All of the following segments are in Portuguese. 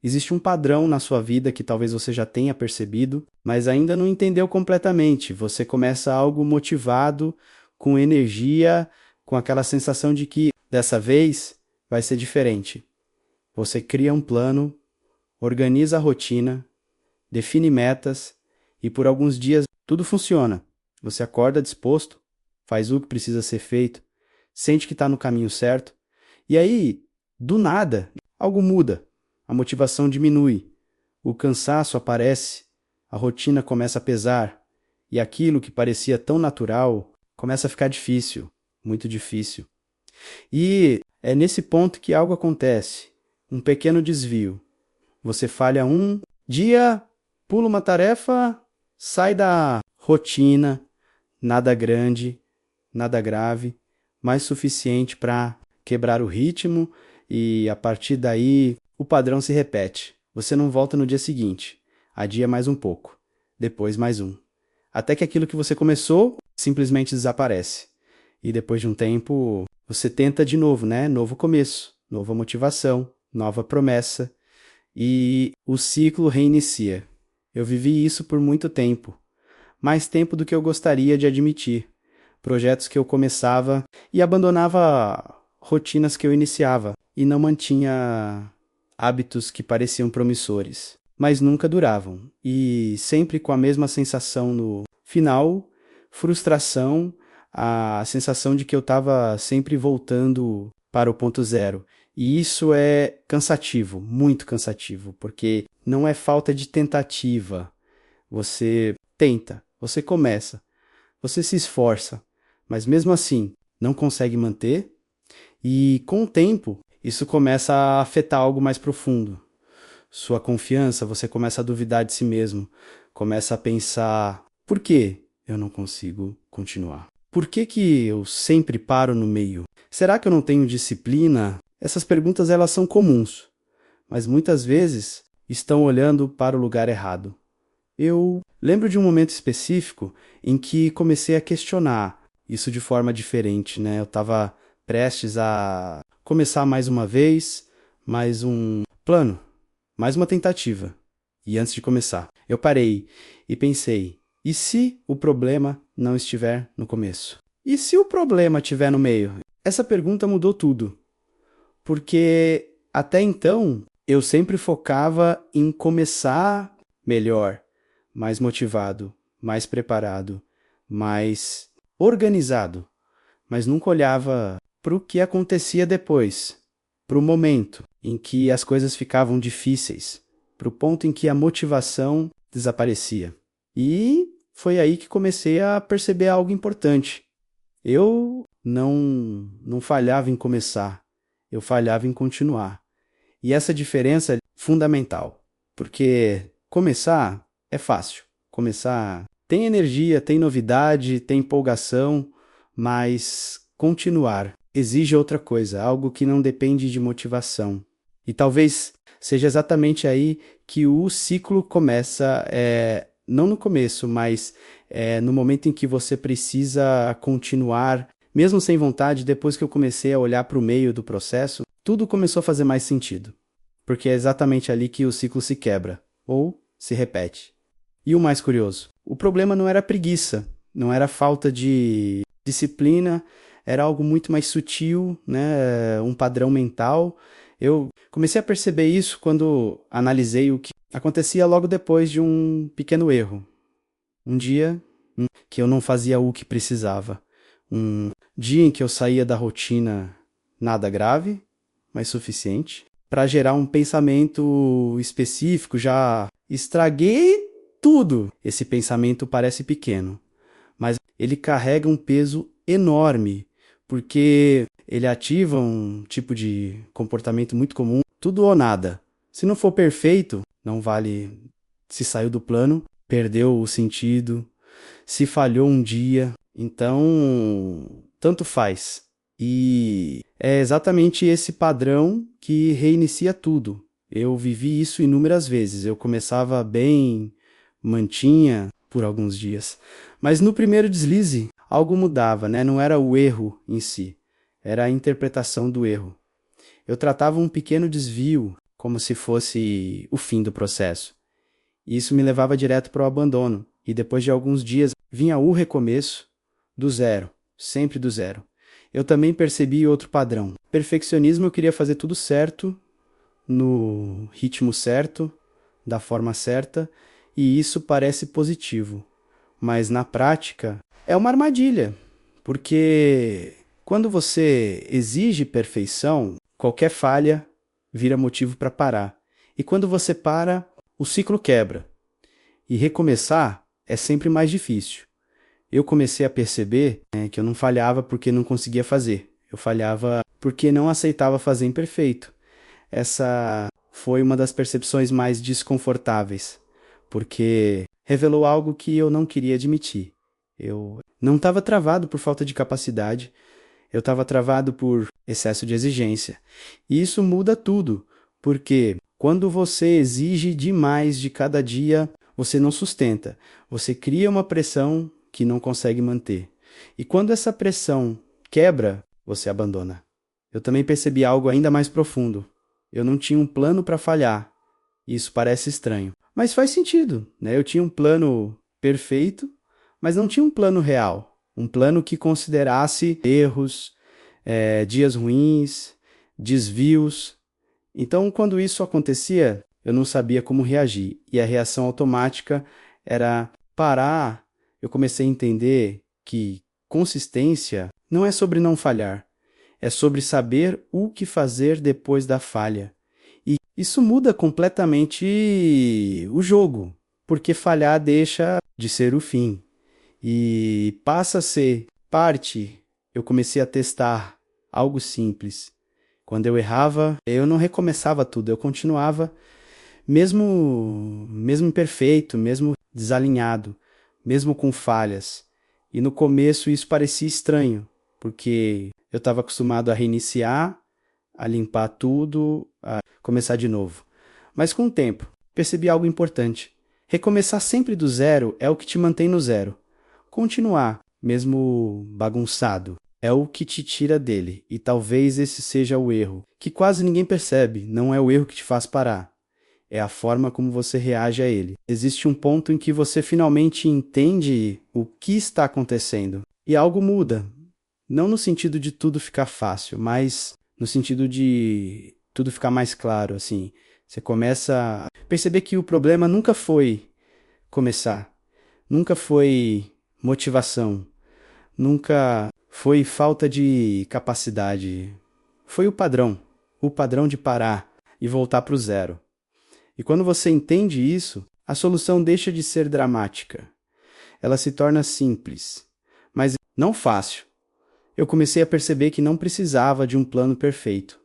Existe um padrão na sua vida que talvez você já tenha percebido, mas ainda não entendeu completamente. Você começa algo motivado, com energia, com aquela sensação de que dessa vez vai ser diferente. Você cria um plano, organiza a rotina, define metas e por alguns dias tudo funciona. Você acorda disposto, faz o que precisa ser feito, sente que está no caminho certo e aí, do nada, algo muda. A motivação diminui, o cansaço aparece, a rotina começa a pesar e aquilo que parecia tão natural começa a ficar difícil, muito difícil. E é nesse ponto que algo acontece, um pequeno desvio. Você falha um dia, pula uma tarefa, sai da rotina, nada grande, nada grave, mas suficiente para quebrar o ritmo e a partir daí o padrão se repete. Você não volta no dia seguinte, adia mais um pouco, depois mais um. Até que aquilo que você começou simplesmente desaparece. E depois de um tempo, você tenta de novo, né? Novo começo, nova motivação, nova promessa. E o ciclo reinicia. Eu vivi isso por muito tempo. Mais tempo do que eu gostaria de admitir. Projetos que eu começava e abandonava rotinas que eu iniciava. E não mantinha hábitos que pareciam promissores, mas nunca duravam. E sempre com a mesma sensação no final, frustração, a sensação de que eu estava sempre voltando para o ponto zero. E isso é cansativo, muito cansativo, porque não é falta de tentativa. Você tenta, você começa, você se esforça, mas mesmo assim não consegue manter. E com o tempo, isso começa a afetar algo mais profundo. Sua confiança, você começa a duvidar de si mesmo. Começa a pensar, por que eu não consigo continuar? Por que eu sempre paro no meio? Será que eu não tenho disciplina? Essas perguntas elas são comuns, mas muitas vezes estão olhando para o lugar errado. Eu lembro de um momento específico em que comecei a questionar isso de forma diferente, né? Eu estava prestes a começar mais uma vez, mais um plano, mais uma tentativa. E antes de começar, eu parei e pensei, e se o problema não estiver no começo? E se o problema estiver no meio? Essa pergunta mudou tudo, porque até então eu sempre focava em começar melhor, mais motivado, mais preparado, mais organizado, mas nunca olhava para o que acontecia depois, para o momento em que as coisas ficavam difíceis, para o ponto em que a motivação desaparecia. E foi aí que comecei a perceber algo importante. Eu não falhava em começar, eu falhava em continuar. E essa diferença é fundamental, porque começar é fácil. Começar tem energia, tem novidade, tem empolgação, mas continuar exige outra coisa, algo que não depende de motivação. E talvez seja exatamente aí que o ciclo começa, não no começo, mas no momento em que você precisa continuar, mesmo sem vontade. Depois que eu comecei a olhar para o meio do processo, tudo começou a fazer mais sentido, porque é exatamente ali que o ciclo se quebra, ou se repete. E o mais curioso, o problema não era preguiça, não era falta de disciplina, era algo muito mais sutil, né? Um padrão mental. Eu comecei a perceber isso quando analisei o que acontecia logo depois de um pequeno erro. Um dia que eu não fazia o que precisava. Um dia em que eu saía da rotina, nada grave, mas suficiente, para gerar um pensamento específico. Já estraguei tudo. Esse pensamento parece pequeno, mas ele carrega um peso enorme, porque ele ativa um tipo de comportamento muito comum, tudo ou nada. Se não for perfeito, não vale. Se saiu do plano, perdeu o sentido. Se falhou um dia, então tanto faz. E é exatamente esse padrão que reinicia tudo. Eu vivi isso inúmeras vezes. Eu começava bem, mantinha por alguns dias, mas no primeiro deslize algo mudava, né? Não era o erro em si, era a interpretação do erro. Eu tratava um pequeno desvio como se fosse o fim do processo. E isso me levava direto para o abandono. E depois de alguns dias vinha o recomeço do zero, sempre do zero. Eu também percebi outro padrão. Perfeccionismo, eu queria fazer tudo certo, no ritmo certo, da forma certa, e isso parece positivo. Mas na prática é uma armadilha, porque quando você exige perfeição, qualquer falha vira motivo para parar. E quando você para, o ciclo quebra. E recomeçar é sempre mais difícil. Eu comecei a perceber, que eu não falhava porque não conseguia fazer. Eu falhava porque não aceitava fazer imperfeito. Essa foi uma das percepções mais desconfortáveis, porque revelou algo que eu não queria admitir. Eu não estava travado por falta de capacidade, eu estava travado por excesso de exigência. E isso muda tudo, porque quando você exige demais de cada dia, você não sustenta. Você cria uma pressão que não consegue manter. E quando essa pressão quebra, você abandona. Eu também percebi algo ainda mais profundo. Eu não tinha um plano para falhar. Isso parece estranho, mas faz sentido, né? Eu tinha um plano perfeito, mas não tinha um plano real. Um plano que considerasse erros, dias ruins, desvios. Então, quando isso acontecia, eu não sabia como reagir. E a reação automática era parar. Eu comecei a entender que consistência não é sobre não falhar. É sobre saber o que fazer depois da falha. E isso muda completamente o jogo, porque falhar deixa de ser o fim e passa a ser parte. Eu comecei a testar algo simples. Quando eu errava, eu não recomeçava tudo, eu continuava mesmo imperfeito, mesmo desalinhado, mesmo com falhas. E no começo isso parecia estranho, porque eu estava acostumado a reiniciar, a limpar tudo, a começar de novo. Mas com o tempo, percebi algo importante. Recomeçar sempre do zero é o que te mantém no zero. Continuar, mesmo bagunçado, é o que te tira dele. E talvez esse seja o erro, que quase ninguém percebe. Não é o erro que te faz parar. É a forma como você reage a ele. Existe um ponto em que você finalmente entende o que está acontecendo. E algo muda. Não no sentido de tudo ficar fácil, mas no sentido de tudo ficar mais claro, assim. Você começa a perceber que o problema nunca foi começar, nunca foi motivação, nunca foi falta de capacidade. Foi o padrão de parar e voltar para o zero. E quando você entende isso, a solução deixa de ser dramática. Ela se torna simples, mas não fácil. Eu comecei a perceber que não precisava de um plano perfeito.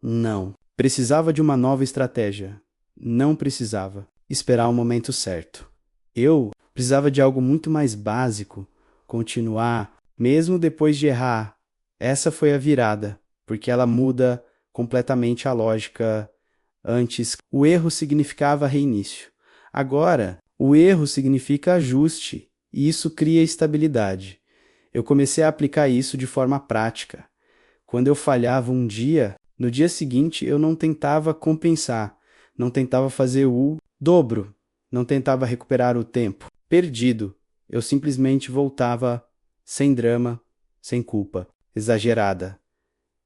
Não. Precisava de uma nova estratégia. Não precisava esperar o momento certo. Eu precisava de algo muito mais básico. Continuar, mesmo depois de errar. Essa foi a virada, porque ela muda completamente a lógica. Antes, o erro significava reinício. Agora, o erro significa ajuste, e isso cria estabilidade. Eu comecei a aplicar isso de forma prática. Quando eu falhava um dia, no dia seguinte eu não tentava compensar, não tentava fazer o dobro, não tentava recuperar o tempo perdido. Eu simplesmente voltava sem drama, sem culpa, exagerada,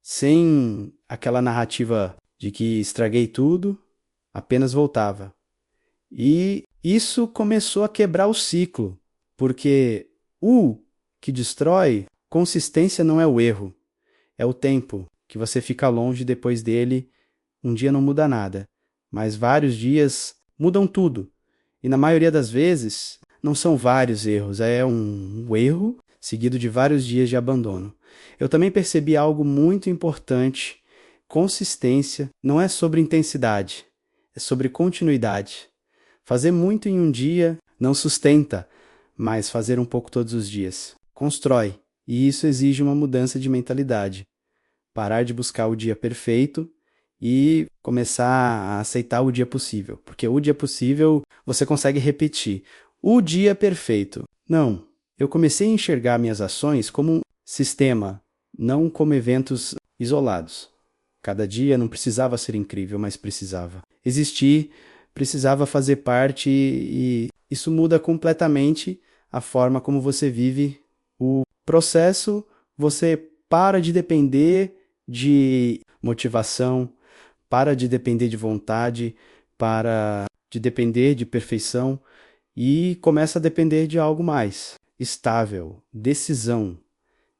sem aquela narrativa de que estraguei tudo, apenas voltava. E isso começou a quebrar o ciclo, porque o que destrói, consistência não é o erro, é o tempo que você fica longe depois dele. Um dia não muda nada, mas vários dias mudam tudo. E na maioria das vezes, não são vários erros, é um erro seguido de vários dias de abandono. Eu também percebi algo muito importante. Consistência não é sobre intensidade, é sobre continuidade. Fazer muito em um dia não sustenta, mas fazer um pouco todos os dias constrói, e isso exige uma mudança de mentalidade. Parar de buscar o dia perfeito e começar a aceitar o dia possível, porque o dia possível você consegue repetir. O dia perfeito. Não, eu comecei a enxergar minhas ações como um sistema, não como eventos isolados. Cada dia não precisava ser incrível, mas precisava. Existir precisava fazer parte e isso muda completamente a forma como você vive o processo. Você para de depender de motivação, para de depender de vontade, para de depender de perfeição e começa a depender de algo mais estável, decisão.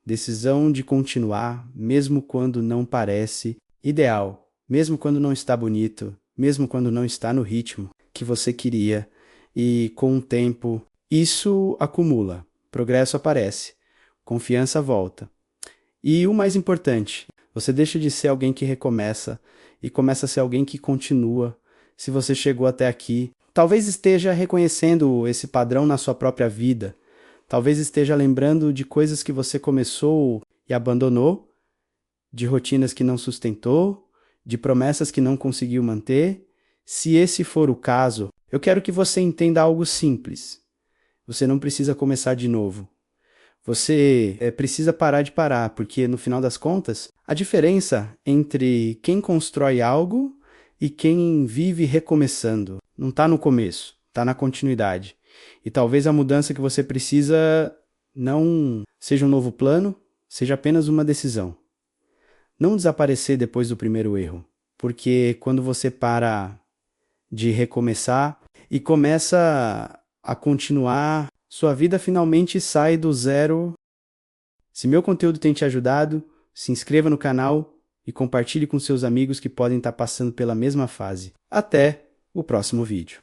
Decisão de continuar, mesmo quando não parece ideal, mesmo quando não está bonito, mesmo quando não está no ritmo que você queria. E com o tempo, isso acumula, progresso aparece, confiança volta. E o mais importante, você deixa de ser alguém que recomeça e começa a ser alguém que continua. Se você chegou até aqui, talvez esteja reconhecendo esse padrão na sua própria vida. Talvez esteja lembrando de coisas que você começou e abandonou, de rotinas que não sustentou, de promessas que não conseguiu manter. Se esse for o caso, eu quero que você entenda algo simples. Você não precisa começar de novo. Você precisa parar de parar, porque no final das contas, a diferença entre quem constrói algo e quem vive recomeçando não está no começo, está na continuidade. E talvez a mudança que você precisa não seja um novo plano, seja apenas uma decisão. Não desaparecer depois do primeiro erro, porque quando você para de recomeçar e começa a continuar, sua vida finalmente sai do zero. Se meu conteúdo tem te ajudado, se inscreva no canal e compartilhe com seus amigos que podem estar passando pela mesma fase. Até o próximo vídeo.